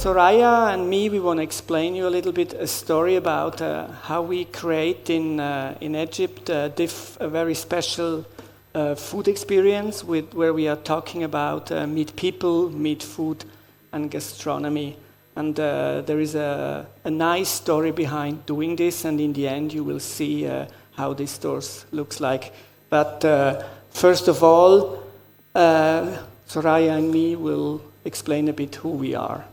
Soraya and me, we want to explain you a little bit a story about how we create in Egypt a very special food experience where we are talking about meet people, meet food, and gastronomy. And there is a nice story behind doing this, and in the end you will see how this store looks like. But first of all, Soraya and me will explain a bit who we are.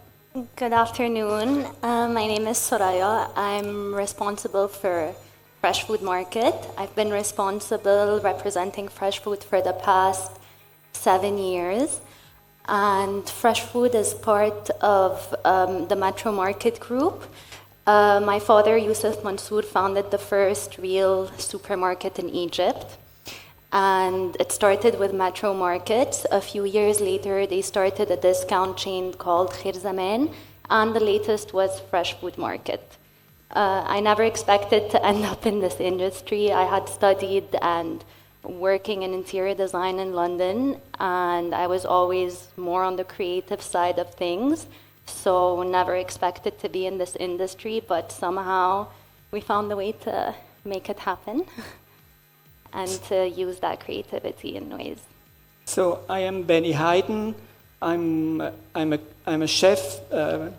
Good afternoon. My name is Soraya. I'm responsible for Fresh Food Market. I've been responsible representing fresh food for the past 7 years. And Fresh Food is part of the Metro Market Group. My father, Youssef Mansour, founded the first real supermarket in Egypt. And it started with Metro Markets. A few years later, they started a discount chain called Khair Zaman, and the latest was Fresh Food Market. I never expected to end up in this industry. I had studied and working in interior design in London, and I was always more on the creative side of things, so never expected to be in this industry, but somehow we found a way to make it happen and to use that creativity in ways. So I am Bernhard Heiden. I'm a chef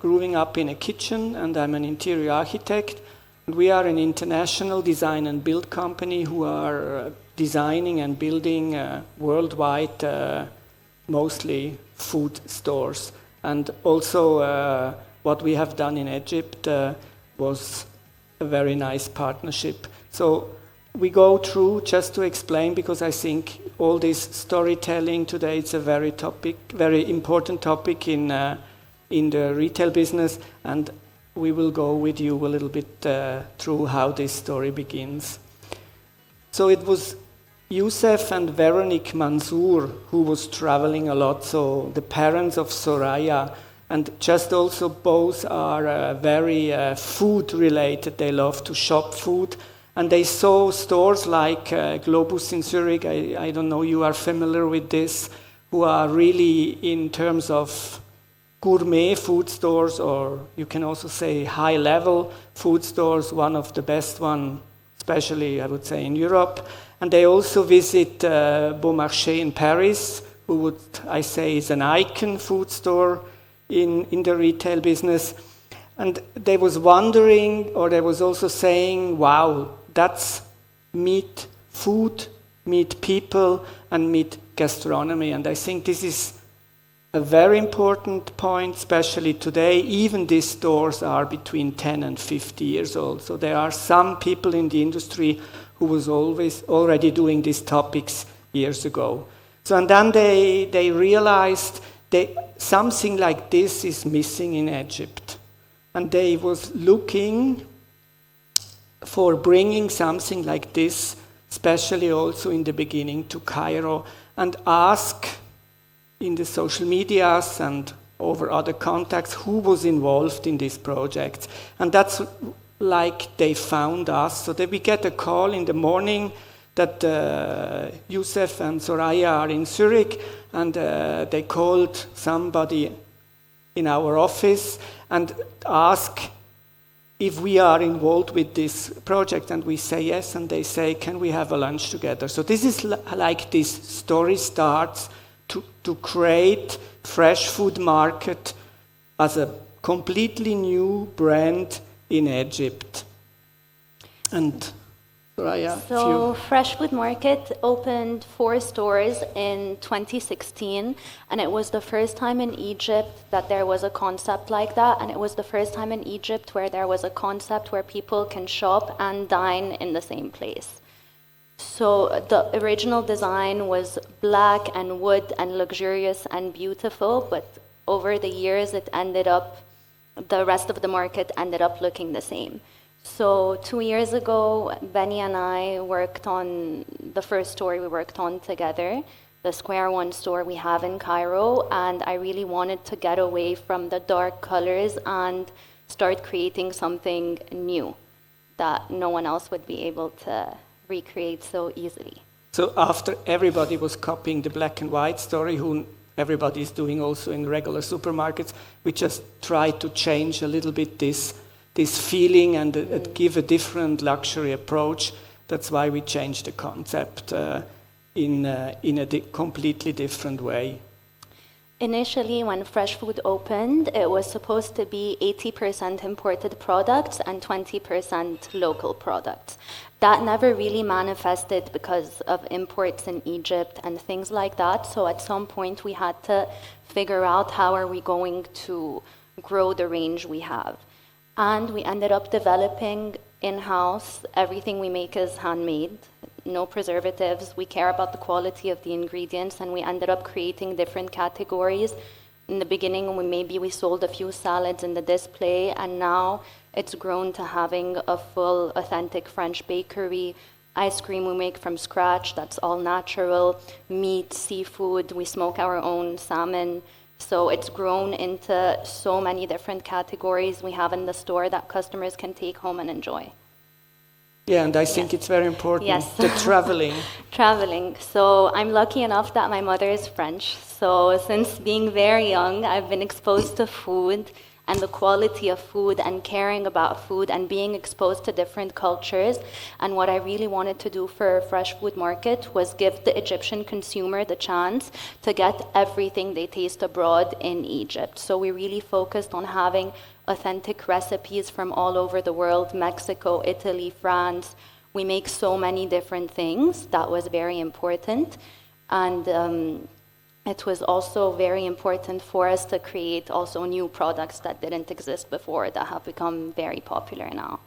growing up in a kitchen, and I'm an interior architect. And we are an international design and build company who are designing and building worldwide, mostly food stores. And also what we have done in Egypt was a very nice partnership. So we go through just to explain, because I think all this storytelling today, it's a very important topic in the retail business, and we will go with you a little bit through how this story begins. So it was Youssef and Veronique Mansour who was traveling a lot, so the parents of Soraya, and just also both are very food related. They love to shop food, and they saw stores like Globus in Zurich. I don't know, you are familiar with this, who are really in terms of gourmet food stores, or you can also say high-level food stores, one of the best one, especially I would say in Europe. And they also visit Beaumarchais in Paris, who would I say is an icon food store in the retail business. And they was wondering, or they was also saying, wow, that's meet food, meet people, and meet gastronomy. And I think this is a very important point, especially today. Even these stores are between 10 and 50 years old. So there are some people in the industry who was always already doing these topics years ago. So, and then they realized that something like this is missing in Egypt. And they was looking for bringing something like this, especially also in the beginning, to Cairo, and ask in the social medias and over other contacts who was involved in this project. And that's like they found us. So that we get a call in the morning that Youssef and Soraya are in Zurich, and they called somebody in our office and ask if we are involved with this project, and we say yes, and they say, can we have a lunch together? So this is like this story starts to create Fresh Food Market as a completely new brand in Egypt. And Soraya, So Fresh Food Market opened 4 stores in 2016, and it was the first time in Egypt that there was a concept like that, and it was the first time in Egypt where there was a concept where people can shop and dine in the same place. So the original design was black and wood and luxurious and beautiful, but over the years the rest of the market ended up looking the same. So 2 years ago, Benny and I worked on the first store we worked on together, the Square One store we have in Cairo, and I really wanted to get away from the dark colors and start creating something new that no one else would be able to recreate so easily. So after everybody was copying the black and white story, who everybody is doing also in regular supermarkets. We just try to change a little bit this feeling and give a different luxury approach. That's why we changed the concept in a completely different way. Initially, when Fresh Food opened, it was supposed to be 80% imported products and 20% local products. That never really manifested because of imports in Egypt and things like that. So at some point, we had to figure out how are we going to grow the range we have. And we ended up developing in-house. Everything we make is handmade. No preservatives. We care about the quality of the ingredients, and we ended up creating different categories. In the beginning, we sold a few salads in the display, and now it's grown to having a full, authentic French bakery. Ice cream we make from scratch, that's all natural. Meat, seafood, we smoke our own salmon. So it's grown into so many different categories we have in the store that customers can take home and enjoy. Yeah, and I think it's very important, the traveling. Traveling. So I'm lucky enough that my mother is French. So since being very young, I've been exposed to food and the quality of food and caring about food and being exposed to different cultures. And what I really wanted to do for Fresh Food Market was give the Egyptian consumer the chance to get everything they taste abroad in Egypt. So we really focused on having authentic recipes from all over the world, Mexico, Italy, France. We make so many different things. That was very important. And it was also very important for us to create also new products that didn't exist before that have become very popular now.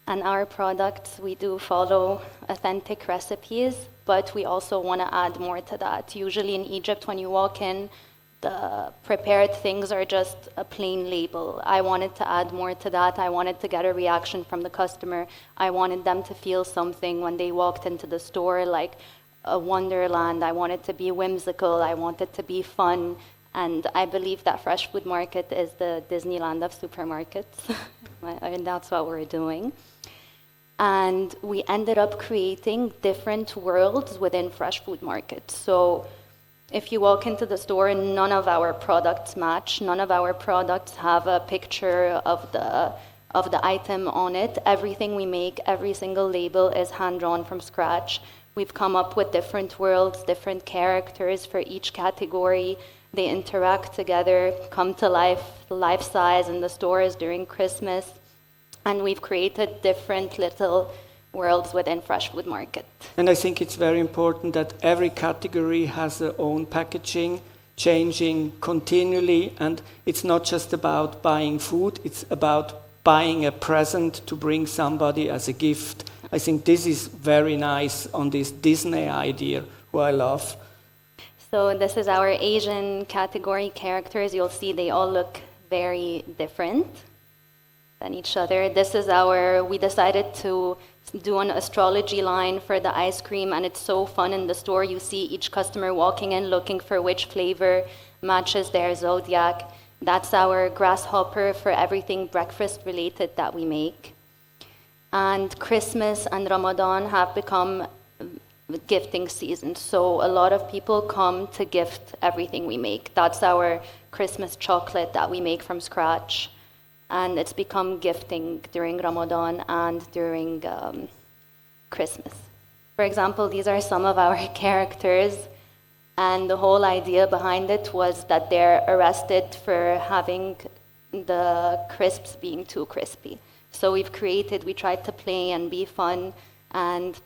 And our products, we do follow authentic recipes, but we also want to add more to that. Usually in Egypt, when you walk in, the prepared things are just a plain label. I wanted to add more to that. I wanted to get a reaction from the customer. I wanted them to feel something when they walked into the store, like a wonderland. I wanted to be whimsical. I wanted to be fun. And I believe that Fresh Food Market is the Disneyland of supermarkets. And that's what we're doing. And we ended up creating different worlds within Fresh Food Market. So if you walk into the store, none of our products match. None of our products have a picture of the item on it. Everything we make, every single label is hand-drawn from scratch. We've come up with different worlds, different characters for each category. They interact together, come to life size in the stores during Christmas. And we've created different little worlds within Fresh Food Market. And I think it's very important that every category has their own packaging, changing continually, and it's not just about buying food, it's about buying a present to bring somebody as a gift. I think this is very nice on this Disney idea, who I love. So this is our Asian category characters. You'll see they all look very different than each other. We decided to do an astrology line for the ice cream, and it's so fun in the store. You see each customer walking in looking for which flavor matches their zodiac. That's our grasshopper for everything breakfast related that we make. And Christmas and Ramadan have become gifting season. So a lot of people come to gift everything we make. That's our Christmas chocolate that we make from scratch. And it's become gifting during Ramadan and during Christmas. For example, these are some of our characters, and the whole idea behind it was that they're arrested for having the crisps being too crispy. So we tried to play and be fun and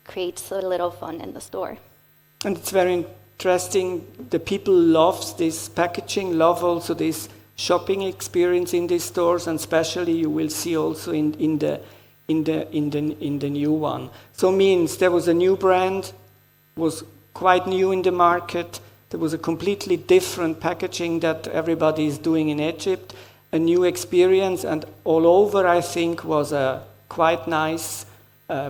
create a little fun in the store. And it's very interesting. The people love this packaging, love also this shopping experience in these stores, and especially you will see also in the new one. So means there was a new brand, was quite new in the market. There was a completely different packaging that everybody is doing in Egypt, a new experience, and all over I think was a quite nice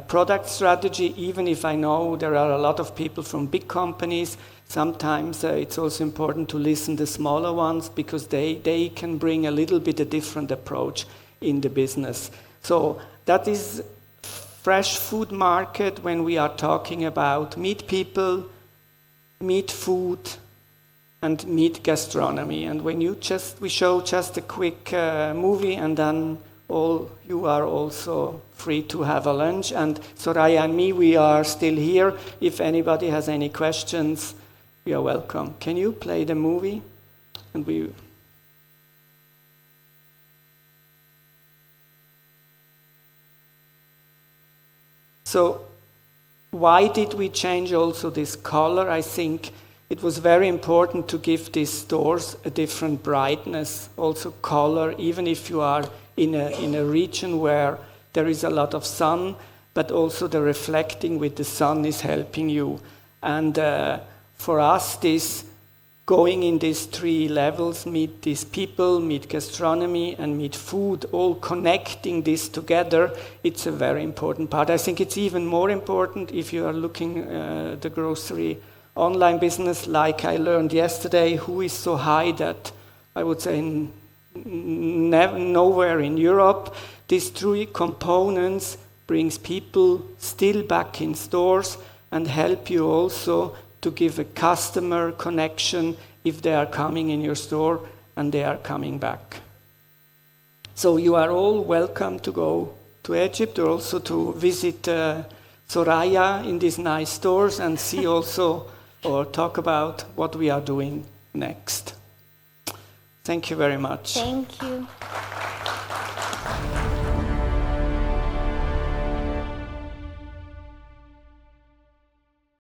product strategy. Even if I know there are a lot of people from big companies, sometimes it's also important to listen to smaller ones because they can bring a little bit a different approach in the business. So that is Fresh Food Market when we are talking about meet people, meat food, and meat gastronomy. And when we show just a quick movie, and then you are also free to have a lunch. And Soraya and me, we are still here. If anybody has any questions, you are welcome. Can you play the movie? And So why did we change also this color? I think it was very important to give these stores a different brightness, also color, even if you are in a region where there is a lot of sun, but also the reflecting with the sun is helping you. And for us, this going in these three levels, meet these people, meet gastronomy, and meet food, all connecting this together, it's a very important part. I think it's even more important if you are looking the grocery online business, like I learned yesterday, who is so high that I would say nowhere in Europe. These three components brings people still back in stores and help you also to give a customer connection if they are coming in your store and they are coming back. So you are all welcome to go to Egypt or also to visit Soraya in these nice stores and see also or talk about what we are doing next. Thank you very much. Thank you.